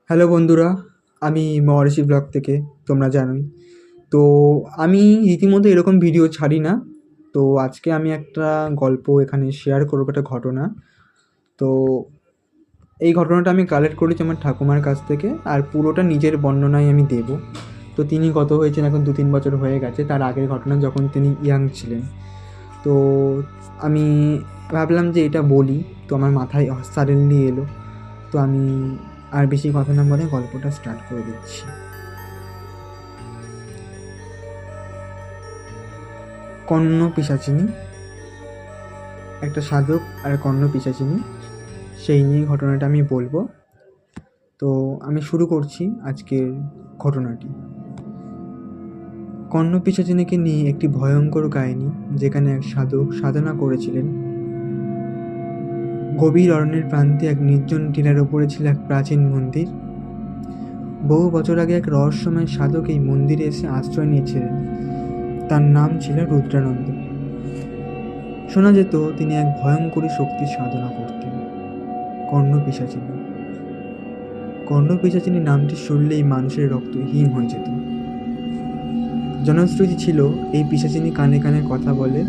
Hello বন্ধুরা, আমি মহর্ষি blog থেকে, তোমরা জানোই। তো আমি রীতিমতো এরকম ভিডিও ছাড়ি না। তো আজকে আমি একটা গল্প এখানে শেয়ার করবো, একটা ঘটনা। তো এই ঘটনাটা আমি কালেক্ট করেছি আমার ঠাকুমার কাছ থেকে, আর পুরোটা নিজের বর্ণনায় আমি দেব। তো তিনি গত হয়েছেন এখন 2-3 বছর হয়ে গেছে, তার আগের ঘটনা যখন তিনি ইয়াং ছিলেন। তো আমি ভাবলাম যে এটা বলি, তো আমার মাথায় সাডেনলি এলো। তো আমি আর বেশি কথা না বলে গল্পটা স্টার্ট করে দিচ্ছি। কর্ণ পিশাচিনী, একটা সাধক আর কর্ণ পিশাচিনী, সেই নিয়ে ঘটনাটা আমি বলবো। তো আমি শুরু করছি আজকের ঘটনাটি। কর্ণ পিশাচিনীকে নিয়ে একটি ভয়ঙ্কর কাহিনী, যেখানে এক সাধক সাধনা করেছিলেন। গভীর অরণ্যের প্রান্তে এক নির্জন টিলার ওপরে ছিল এক প্রাচীন মন্দির। বহু বছর আগে এক রহস্যময় সাধক এই মন্দিরে এসে আশ্রয় নিয়েছিলেন। তার নাম ছিল রুদ্রানন্দ। শোনা যেত তিনি এক ভয়ঙ্করী শক্তির সাধনা করতেন, কর্ণ পিশাচিনী। কর্ণ পিশাচিনী নামটি শুনলেই মানুষের রক্ত হিম হয়ে যেত। জনশ্রুতি ছিল এই পিশাচিনী কানে কানে কথা বলে,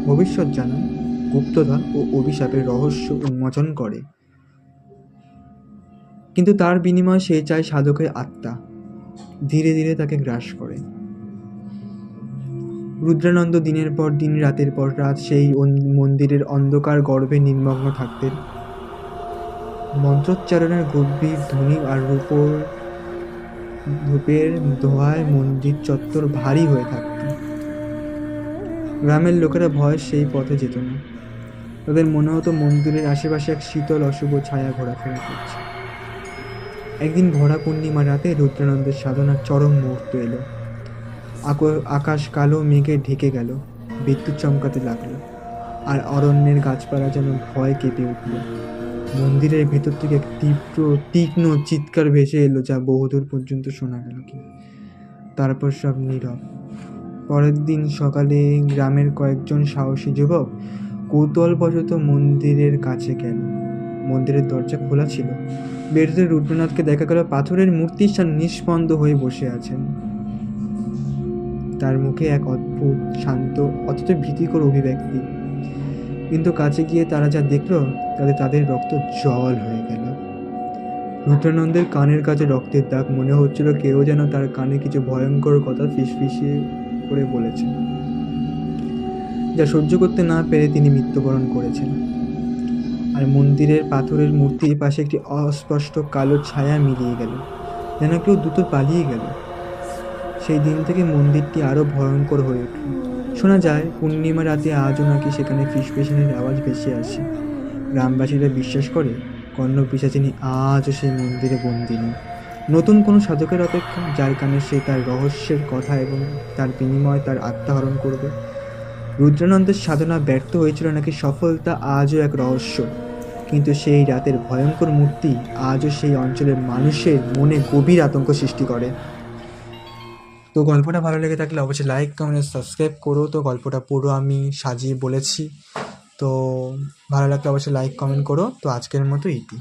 ভবিষ্যৎ জানায়, গুপ্তধন ও অভিশাপের রহস্য উন্মোচন করে। কিন্তু তার বিনিময়ে সে চায় সাধকের আত্মা। ধীরে ধীরে তাকে গ্রাস করে। রুদ্রানন্দ দিনের পর দিন, রাতের পর রাত সেই মন্দিরের অন্ধকার গর্ভে নির্মগ্ন থাকতেন। মন্ত্রোচ্চারণের গভীর ধ্বনি আর ধূপের ধোঁয়ায় মন্দির চত্বর ভারী হয়ে থাকত। গ্রামের লোকেরা ভয় সেই পথে যেত না। তাদের মনে হতো মন্দিরের আশেপাশে এক শীতল অশুভ ছায়া ঘোরাফেরা করছে। একদিন ভরা পূর্ণিমা রাতে রুদ্রানন্দের সাধনার চরম মুহূর্ত এলো। আকাশ কালো মেঘে ঢেকে গেল, বিদ্যুৎ চমকাতে লাগলো, আর অরণ্যের গাছপালা যেন ভয় কেঁপে উঠল। মন্দিরের ভেতর থেকে এক তীক্ষ্ণ চিৎকার ভেসে এলো, যা বহুদূর পর্যন্ত শোনা গেল। তারপর সব নীরব। পরের দিন সকালে গ্রামের কয়েকজন সাহসী যুবক কৌতূহলবশত মন্দিরের কাছে গেল। মন্দিরের দরজা খোলা ছিল। বেরোতে রুদ্রনাথকে দেখা গেল পাথরের মূর্তির সামনে নিষ্পন্দ হয়ে বসে আছেন। তার মুখে এক অদ্ভুত শান্ত অথচ ভীতিকর অভিব্যক্তি। কিন্তু কাছে গিয়ে তারা যা দেখল, তাতে তাদের রক্ত জল হয়ে গেল। রুদ্রানন্দের কানের কাছে রক্তের দাগ। মনে হচ্ছিল কেউ যেন তার কানে কিছু ভয়ঙ্কর কথা ফিসফিসিয়ে করে বলেছে, যা সহ্য করতে না পেরে তিনি মৃত্যুবরণ করেছেন। আর মন্দিরের পাথরের মূর্তির পাশে একটি অস্পষ্ট কালো ছায়া মিলিয়ে গেল, যেন কেউ দ্রুত পালিয়ে গেল। সেই দিন থেকে মন্দিরটি আরো ভয়ঙ্কর হয়ে উঠল। শোনা যায় পূর্ণিমা রাতে আজও নাকি সেখানে ফিসফিসানির আওয়াজ ভেসে আসে। গ্রামবাসীরা বিশ্বাস করে কর্ণ পিশাচিনী আজও সেই মন্দিরে বন্দিনী, নতুন কোনো সাধকের অপেক্ষা, যার কানে সে তার রহস্যের কথা এবং তার বিনিময়ে তার আত্মহরণ করবে। রুদ্রানন্দের সাধনা ব্যর্থ হয়েছিল নাকি সফলতা আজও এক রহস্য, কিন্তু সেই রাতের ভয়ঙ্কর মূর্তি আজও সেই অঞ্চলের মানুষের মনে গভীর আতঙ্ক সৃষ্টি করে। তো গল্পটা ভালো লেগে থাকলে অবশ্যই লাইক, কমেন্ট, সাবস্ক্রাইব করো। তো গল্পটা পুরো আমি সাজিয়ে বলেছি। তো ভালো লাগলে অবশ্যই লাইক কমেন্ট করো। তো আজকের মতো ইতি।